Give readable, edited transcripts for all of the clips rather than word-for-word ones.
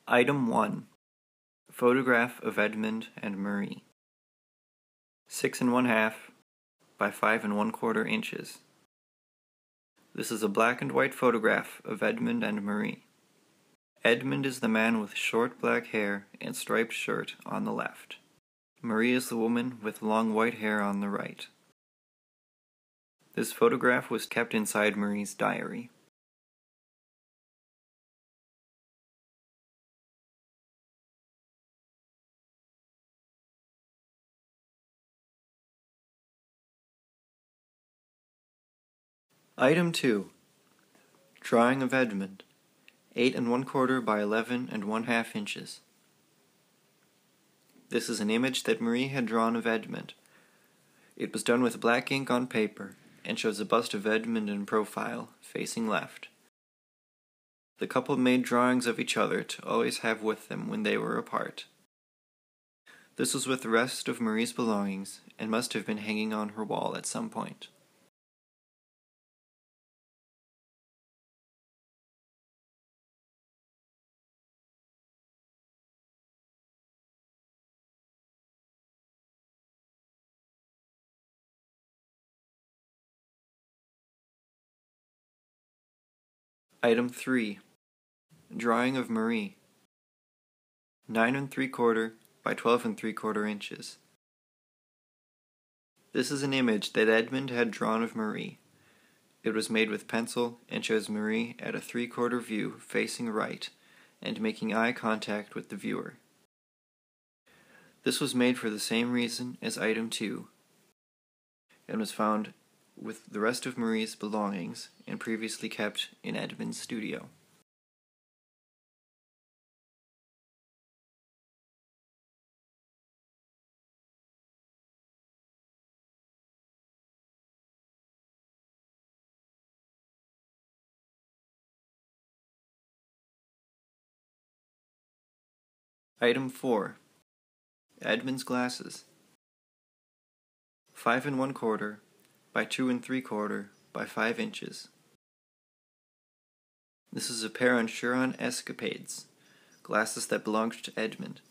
Item 1. Photograph of Edmund and Marie. 6 1/2 by 5 1/4 inches. This is a black and white photograph of Edmund and Marie. Edmund is the man with short black hair and striped shirt on the left. Marie is the woman with long white hair on the right. This photograph was kept inside Marie's diary. Item 2. Drawing of Edmund, 8 1/4 by 11 1/2 inches. This is an image that Marie had drawn of Edmund. It was done with black ink on paper and shows a bust of Edmund in profile, facing left. The couple made drawings of each other to always have with them when they were apart. This was with the rest of Marie's belongings and must have been hanging on her wall at some point. Item 3. Drawing of Marie, 9 3/4 by 12 3/4 inches. This is an image that Edmund had drawn of Marie. It was made with pencil and shows Marie at a 3/4 view facing right and making eye contact with the viewer. This was made for the same reason as Item 2 and was found with the rest of Marie's belongings and previously kept in Edmund's studio. Item 4. Edmund's glasses, 5 1/4 by 2 3/4 by 5 inches. This is a pair on Churon Escapades, glasses that belonged to Edmund.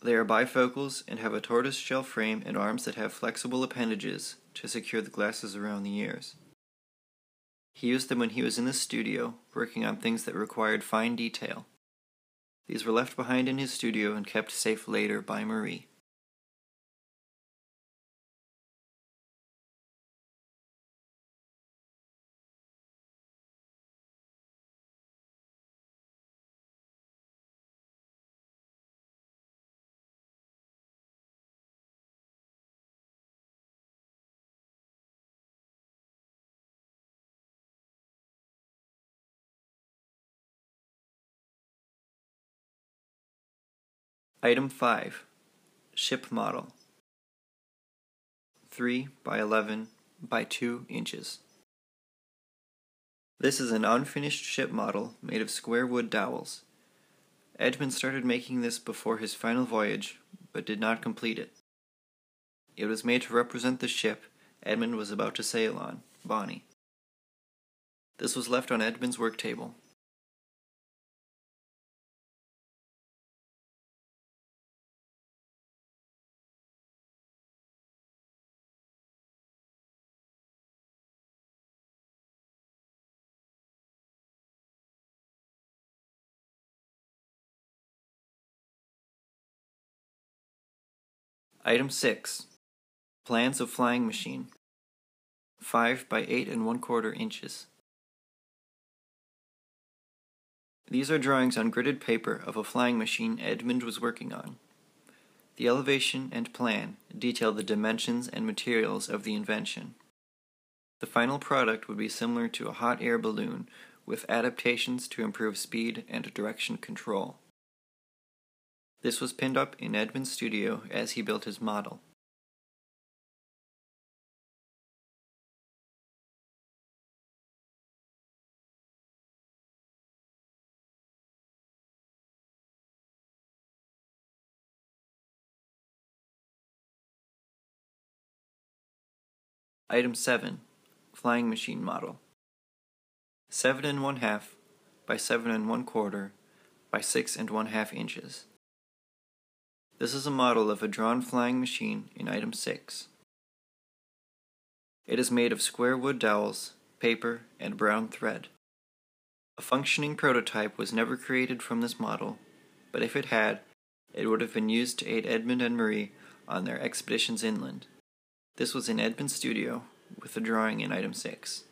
They are bifocals and have a tortoise-shell frame and arms that have flexible appendages to secure the glasses around the ears. He used them when he was in the studio, working on things that required fine detail. These were left behind in his studio and kept safe later by Marie. Item 5. Ship model, 3 by 11 by 2 inches. This is an unfinished ship model made of square wood dowels. Edmund started making this before his final voyage, but did not complete it. It was made to represent the ship Edmund was about to sail on, Bonnie. This was left on Edmund's work table. Item 6. Plans of flying machine, 5 by 8 1/4 inches. These are drawings on gridded paper of a flying machine Edmund was working on. The elevation and plan detail the dimensions and materials of the invention. The final product would be similar to a hot air balloon with adaptations to improve speed and direction control. This was pinned up in Edmund's studio as he built his model. Item 7. Flying machine model, 7 1/2 by 7 1/4 by 6 1/2 inches. This is a model of a drawn flying machine in item 6. It is made of square wood dowels, paper, and brown thread. A functioning prototype was never created from this model, but if it had, it would have been used to aid Edmund and Marie on their expeditions inland. This was in Edmund's studio, with the drawing in item 6.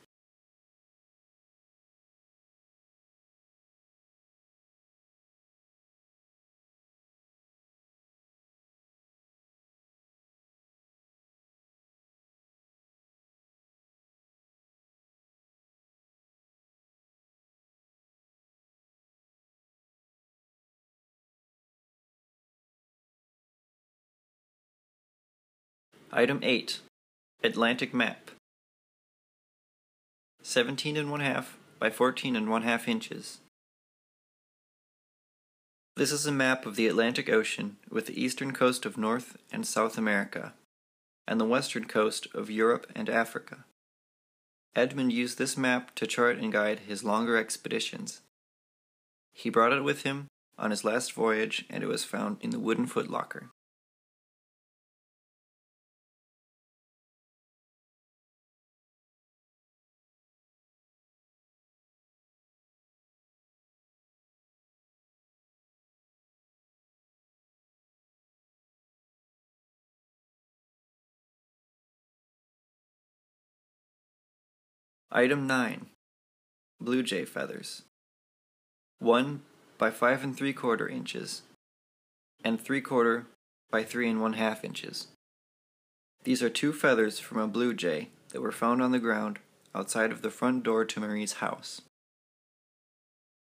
Item 8. Atlantic Map. 17 1/2 by 14 1/2 inches. This is a map of the Atlantic Ocean with the eastern coast of North and South America, and the western coast of Europe and Africa. Edmund used this map to chart and guide his longer expeditions. He brought it with him on his last voyage, and it was found in the wooden footlocker. Item 9. Blue jay feathers. 1 by 5 3/4 inches, and 3/4 by 3 1/2 inches. These are 2 feathers from a blue jay that were found on the ground outside of the front door to Marie's house.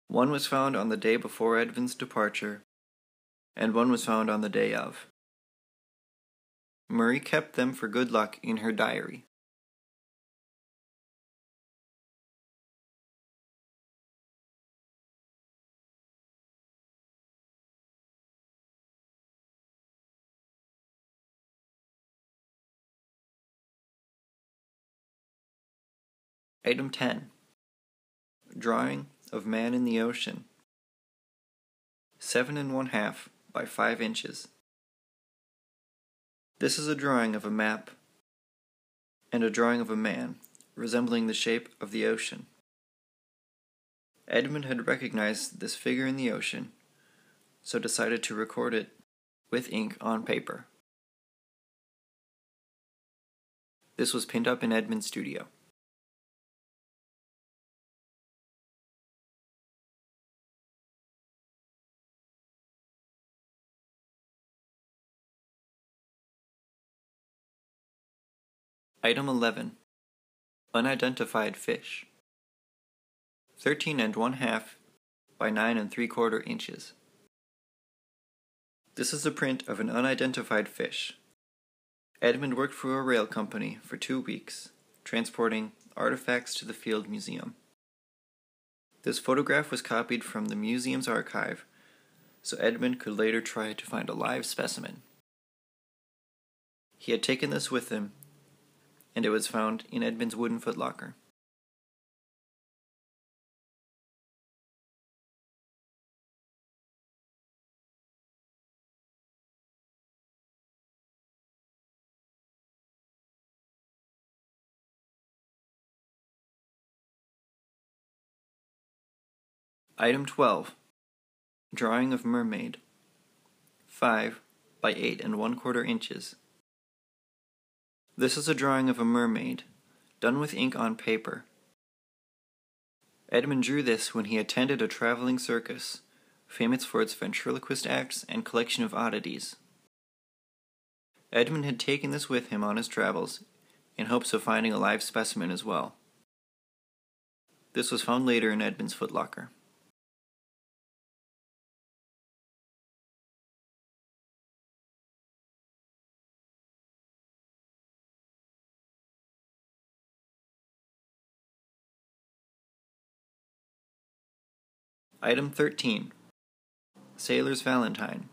One was found on the day before Edmund's departure, and one was found on the day of. Marie kept them for good luck in her diary. Item 10. Drawing of man in the ocean. 7 1/2 by 5 inches. This is a drawing of a map and a drawing of a man, resembling the shape of the ocean. Edmund had recognized this figure in the ocean, so decided to record it with ink on paper. This was pinned up in Edmund's studio. Item 11. Unidentified fish. 13 1/2 by 9 3/4 inches. This is a print of an unidentified fish. Edmund worked for a rail company for 2 weeks, transporting artifacts to the Field Museum. This photograph was copied from the museum's archive, so Edmund could later try to find a live specimen. He had taken this with him, and it was found in Edmund's wooden footlocker. Item 12. Drawing of mermaid. 5 by 8 1/4 inches. This is a drawing of a mermaid, done with ink on paper. Edmund drew this when he attended a traveling circus, famous for its ventriloquist acts and collection of oddities. Edmund had taken this with him on his travels, in hopes of finding a live specimen as well. This was found later in Edmund's footlocker. Item 13. Sailor's Valentine.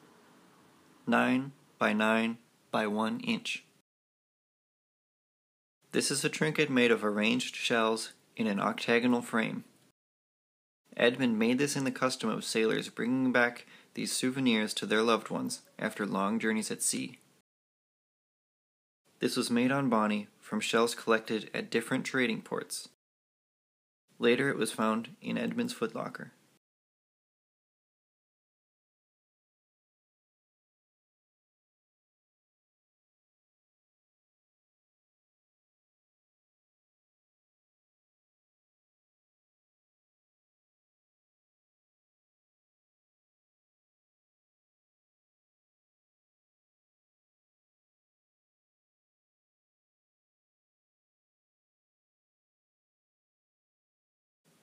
9 by 9 by 1 inch. This is a trinket made of arranged shells in an octagonal frame. Edmund made this in the custom of sailors bringing back these souvenirs to their loved ones after long journeys at sea. This was made on Bonny from shells collected at different trading ports. Later it was found in Edmund's footlocker.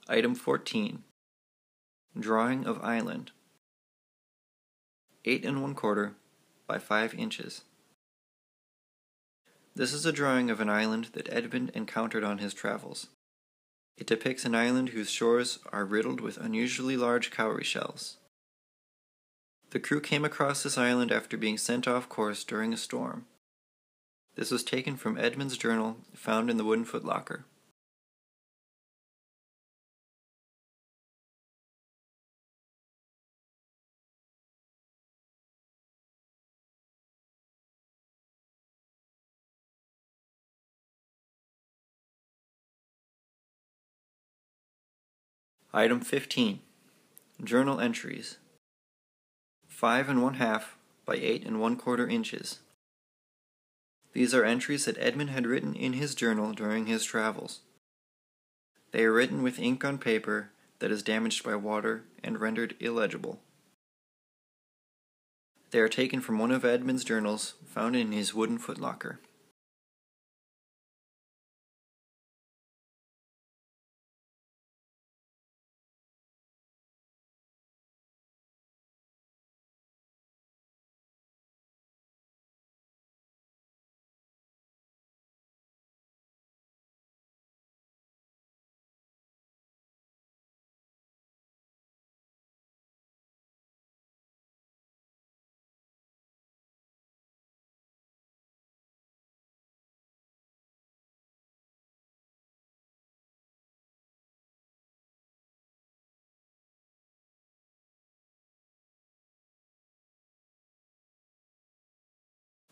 Item 14. Drawing of Island. 8 1/4 by 5 inches. This is a drawing of an island that Edmund encountered on his travels. It depicts an island whose shores are riddled with unusually large cowrie shells. The crew came across this island after being sent off course during a storm. This was taken from Edmund's journal found in the wooden footlocker. Item 15. Journal entries. 5 1/2 by 8 1/4 inches. These are entries that Edmund had written in his journal during his travels. They are written with ink on paper that is damaged by water and rendered illegible. They are taken from one of Edmund's journals found in his wooden footlocker.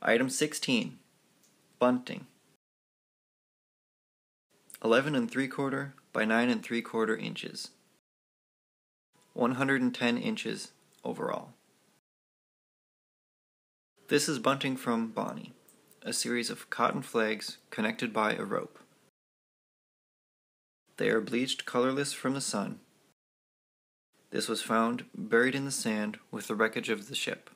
Item 16. Bunting. 11 3/4 by 9 3/4 inches. 110 inches overall. This is bunting from Bonny, a series of cotton flags connected by a rope. They are bleached colorless from the sun. This was found buried in the sand with the wreckage of the ship.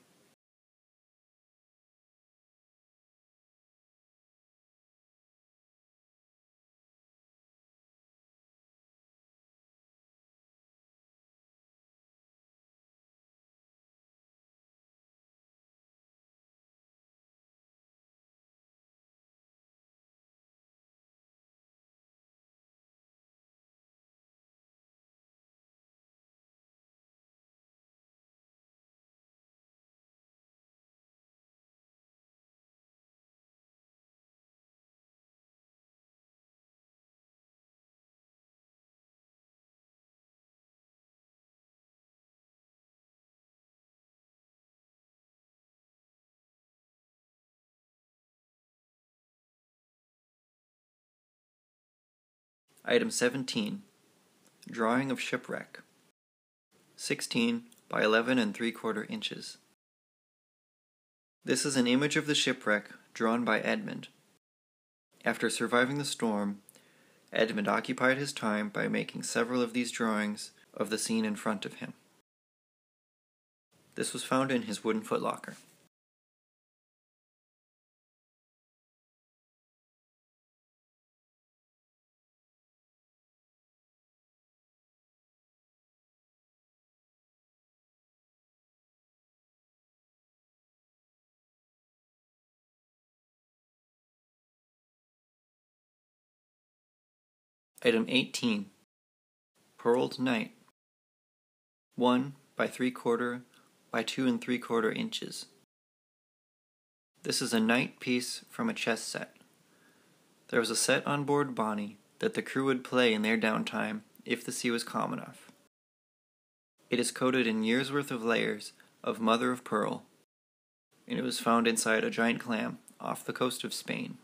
Item 17. Drawing of shipwreck. 16 by 11 3/4 inches. This is an image of the shipwreck drawn by Edmund. After surviving the storm, Edmund occupied his time by making several of these drawings of the scene in front of him. This was found in his wooden footlocker. Item 18. Pearled Night. 1 by 3/4 by 2 3/4 inches. This is a night piece from a chess set. There was a set on board Bonny that the crew would play in their downtime if the sea was calm enough. It is coated in years' worth of layers of mother of pearl, and it was found inside a giant clam off the coast of Spain.